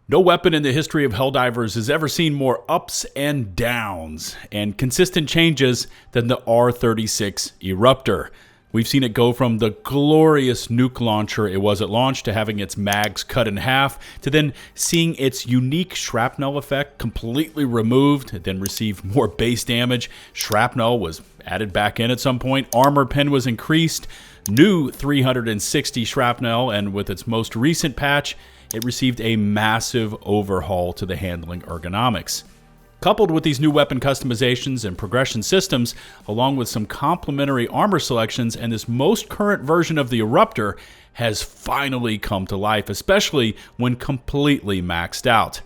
No weapon in the history of Helldivers has ever seen more ups and downs and consistent changes than the R36 Eruptor. We've seen it go from the glorious nuke launcher it was at launch to having its mags cut in half, to then seeing its unique shrapnel effect completely removed, then receive more base damage. Shrapnel was added back in at some point, armor pen was increased, new 360 shrapnel, and with its most recent patch, it received a massive overhaul to the handling ergonomics. Coupled with these new weapon customizations and progression systems, along with some complementary armor selections, and this most current version of the Eruptor has finally come to life, especially when completely maxed out.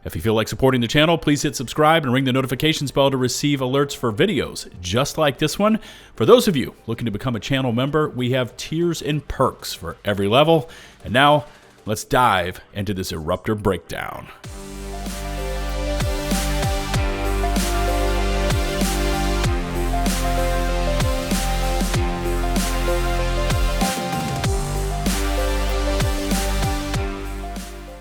If you feel like supporting the channel, please hit subscribe and ring the notifications bell to receive alerts for videos just like this one. For those of you looking to become a channel member, we have tiers and perks for every level. And now, let's dive into this Eruptor breakdown.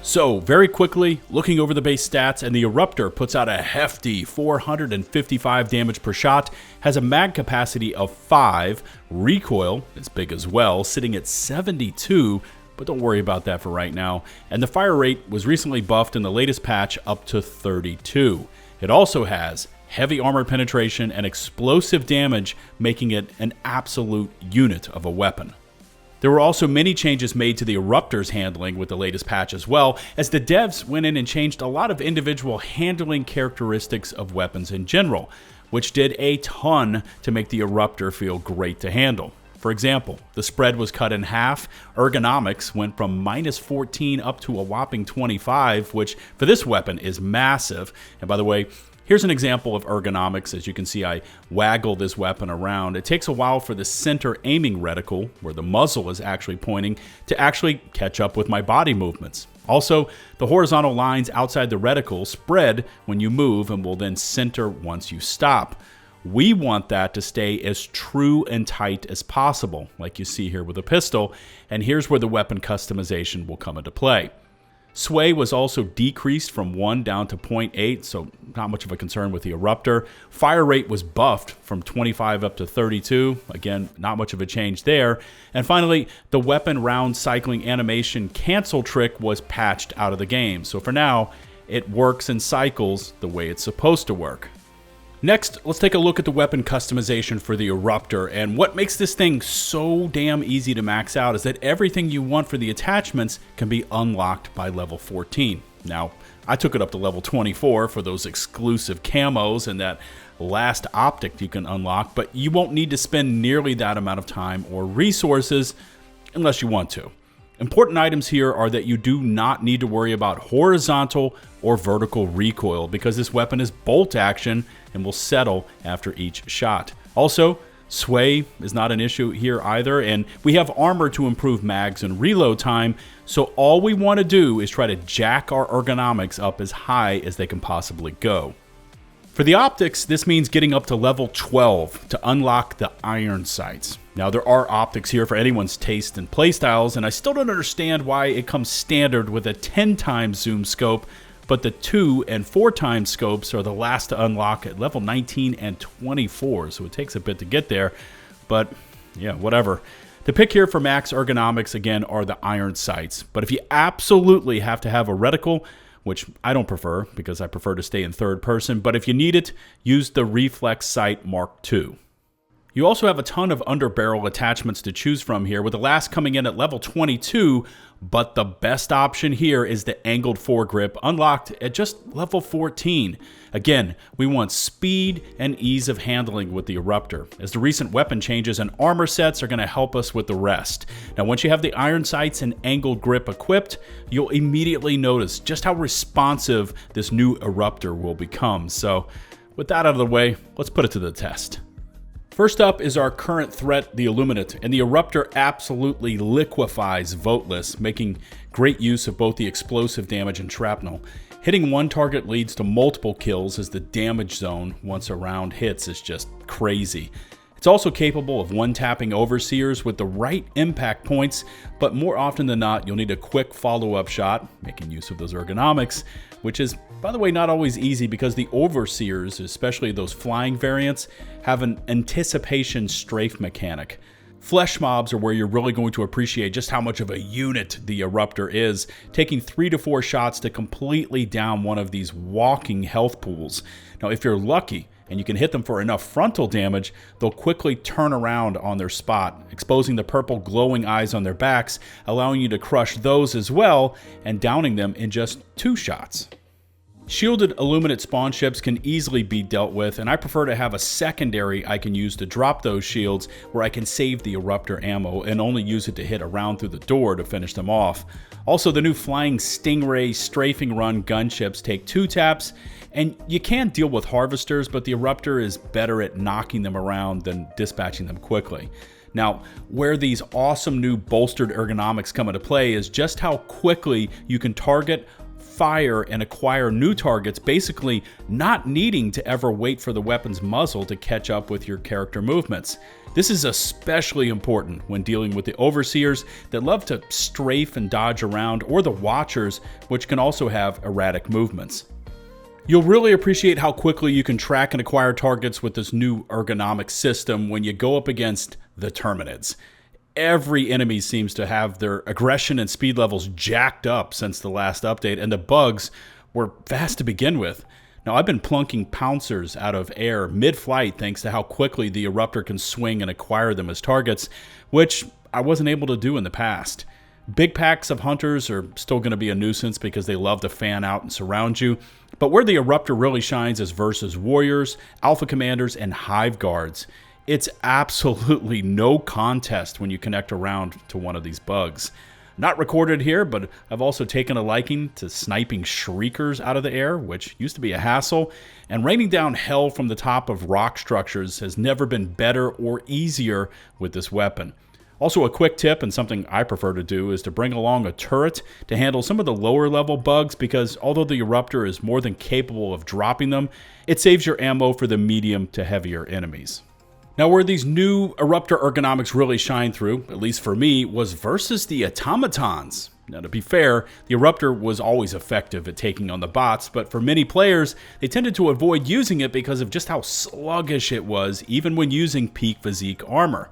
So, very quickly, looking over the base stats, and the Eruptor puts out a hefty 455 damage per shot, has a mag capacity of 5, recoil, it's big as well, sitting at 72, but don't worry about that for right now. And the fire rate was recently buffed in the latest patch up to 32. It also has heavy armor penetration and explosive damage, making it an absolute unit of a weapon. There were also many changes made to the Eruptor's handling with the latest patch as well, as the devs went in and changed a lot of individual handling characteristics of weapons in general, which did a ton to make the Eruptor feel great to handle. For example, the spread was cut in half, ergonomics went from -14 up to a whopping 25, which for this weapon is massive. And by the way, here's an example of ergonomics. As you can see, I waggle this weapon around. It takes a while for the center aiming reticle, where the muzzle is actually pointing, to actually catch up with my body movements. Also, the horizontal lines outside the reticle spread when you move and will then center once you stop. We want that to stay as true and tight as possible, like you see here with a pistol, and here's where the weapon customization will come into play. Sway was also decreased from 1 down to 0.8, so not much of a concern with the Eruptor. Fire rate was buffed from 25 up to 32. Again, not much of a change there. And finally, the weapon round cycling animation cancel trick was patched out of the game. So for now, it works and cycles the way it's supposed to work. Next, let's take a look at the weapon customization for the Eruptor, and what makes this thing so damn easy to max out is that everything you want for the attachments can be unlocked by level 14. Now, I took it up to level 24 for those exclusive camos and that last optic you can unlock, but you won't need to spend nearly that amount of time or resources unless you want to. Important items here are that you do not need to worry about horizontal or vertical recoil because this weapon is bolt action and will settle after each shot. Also, sway is not an issue here either, and we have armor to improve mags and reload time, so all we want to do is try to jack our ergonomics up as high as they can possibly go. For the optics, this means getting up to level 12 to unlock the iron sights. Now, there are optics here for anyone's taste and playstyles, and I still don't understand why it comes standard with a 10 times zoom scope, but the 2 and 4 times scopes are the last to unlock at level 19 and 24, so it takes a bit to get there, but yeah, whatever. The pick here for max ergonomics, again, are the iron sights, but if you absolutely have to have a reticle, which I don't prefer because I prefer to stay in third person, but if you need it, use the Reflex Sight Mark II. You also have a ton of underbarrel attachments to choose from here, with the last coming in at level 22, but the best option here is the angled foregrip, unlocked at just level 14. Again, we want speed and ease of handling with the Eruptor, as the recent weapon changes and armor sets are going to help us with the rest. Now, once you have the iron sights and angled grip equipped, you'll immediately notice just how responsive this new Eruptor will become. So, with that out of the way, let's put it to the test. First up is our current threat, the Illuminate, and the Eruptor absolutely liquefies Voteless, making great use of both the explosive damage and shrapnel. Hitting one target leads to multiple kills, as the damage zone once a round hits is just crazy. It's also capable of one-tapping overseers with the right impact points, but more often than not, you'll need a quick follow-up shot, making use of those ergonomics, which is, by the way, not always easy because the overseers, especially those flying variants, have an anticipation strafe mechanic. Flesh mobs are where you're really going to appreciate just how much of a unit the Eruptor is, taking 3 to 4 shots to completely down one of these walking health pools. Now, if you're lucky, and you can hit them for enough frontal damage, they'll quickly turn around on their spot, exposing the purple glowing eyes on their backs, allowing you to crush those as well, and downing them in just 2 shots. Shielded Illuminate spawn ships can easily be dealt with, and I prefer to have a secondary I can use to drop those shields where I can save the Eruptor ammo and only use it to hit around through the door to finish them off. Also, the new Flying Stingray strafing run gunships take 2 taps, and you can deal with harvesters, but the Eruptor is better at knocking them around than dispatching them quickly. Now, where these awesome new bolstered ergonomics come into play is just how quickly you can target, fire, and acquire new targets, basically not needing to ever wait for the weapon's muzzle to catch up with your character movements. This is especially important when dealing with the overseers that love to strafe and dodge around, or the watchers, which can also have erratic movements. You'll really appreciate how quickly you can track and acquire targets with this new ergonomic system when you go up against the Terminids. Every enemy seems to have their aggression and speed levels jacked up since the last update, and the bugs were fast to begin with. Now, I've been plunking pouncers out of air mid-flight thanks to how quickly the Eruptor can swing and acquire them as targets, which I wasn't able to do in the past. Big packs of hunters are still going to be a nuisance because they love to fan out and surround you, but where the Eruptor really shines is versus warriors, alpha commanders, and hive guards. It's absolutely no contest when you connect around to one of these bugs. Not recorded here, but I've also taken a liking to sniping shriekers out of the air, which used to be a hassle, and raining down hell from the top of rock structures has never been better or easier with this weapon. Also, a quick tip, and something I prefer to do, is to bring along a turret to handle some of the lower level bugs, because although the Eruptor is more than capable of dropping them, it saves your ammo for the medium to heavier enemies. Now, where these new Eruptor ergonomics really shine through, at least for me, was versus the automatons. Now, to be fair, the Eruptor was always effective at taking on the bots, but for many players, they tended to avoid using it because of just how sluggish it was, even when using peak physique armor.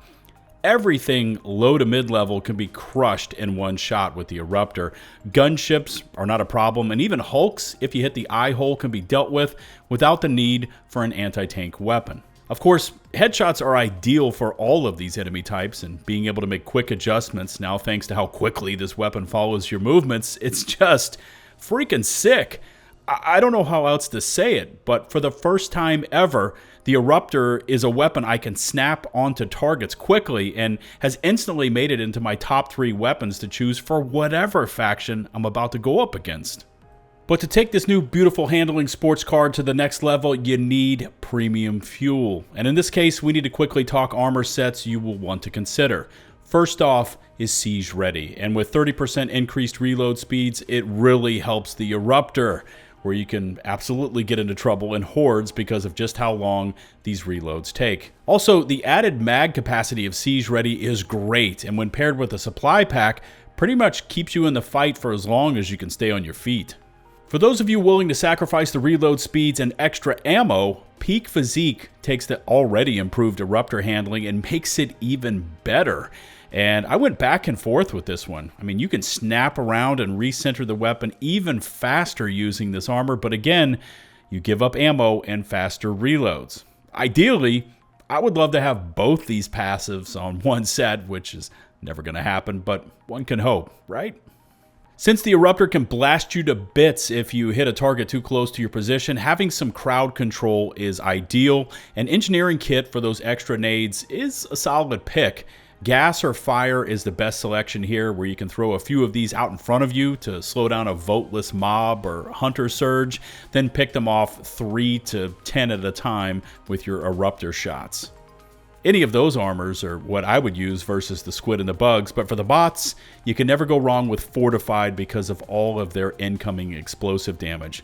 Everything low to mid-level can be crushed in one shot with the Eruptor. Gunships are not a problem, and even hulks, if you hit the eye hole, can be dealt with without the need for an anti-tank weapon. Of course, headshots are ideal for all of these enemy types, and being able to make quick adjustments now thanks to how quickly this weapon follows your movements, it's just freaking sick. I don't know how else to say it, but for the first time ever, the Eruptor is a weapon I can snap onto targets quickly and has instantly made it into my top 3 weapons to choose for whatever faction I'm about to go up against. But to take this new beautiful handling sports card to the next level, you need premium fuel. And in this case, we need to quickly talk armor sets you will want to consider. First off is Siege Ready, and with 30% increased reload speeds, it really helps the Eruptor, where you can absolutely get into trouble in hordes because of just how long these reloads take. Also, the added mag capacity of Siege Ready is great, and when paired with a supply pack, pretty much keeps you in the fight for as long as you can stay on your feet. For those of you willing to sacrifice the reload speeds and extra ammo, Peak Physique takes the already improved Eruptor handling and makes it even better. And I went back and forth with this one. I mean, you can snap around and recenter the weapon even faster using this armor, but again, you give up ammo and faster reloads. Ideally, I would love to have both these passives on one set, which is never going to happen, but one can hope, right? Since the Eruptor can blast you to bits if you hit a target too close to your position, having some crowd control is ideal. An engineering kit for those extra nades is a solid pick. Gas or fire is the best selection here, where you can throw a few of these out in front of you to slow down a voteless mob or hunter surge, then pick them off 3 to 10 at a time with your Eruptor shots. Any of those armors are what I would use versus the squid and the bugs, but for the bots, you can never go wrong with Fortified because of all of their incoming explosive damage.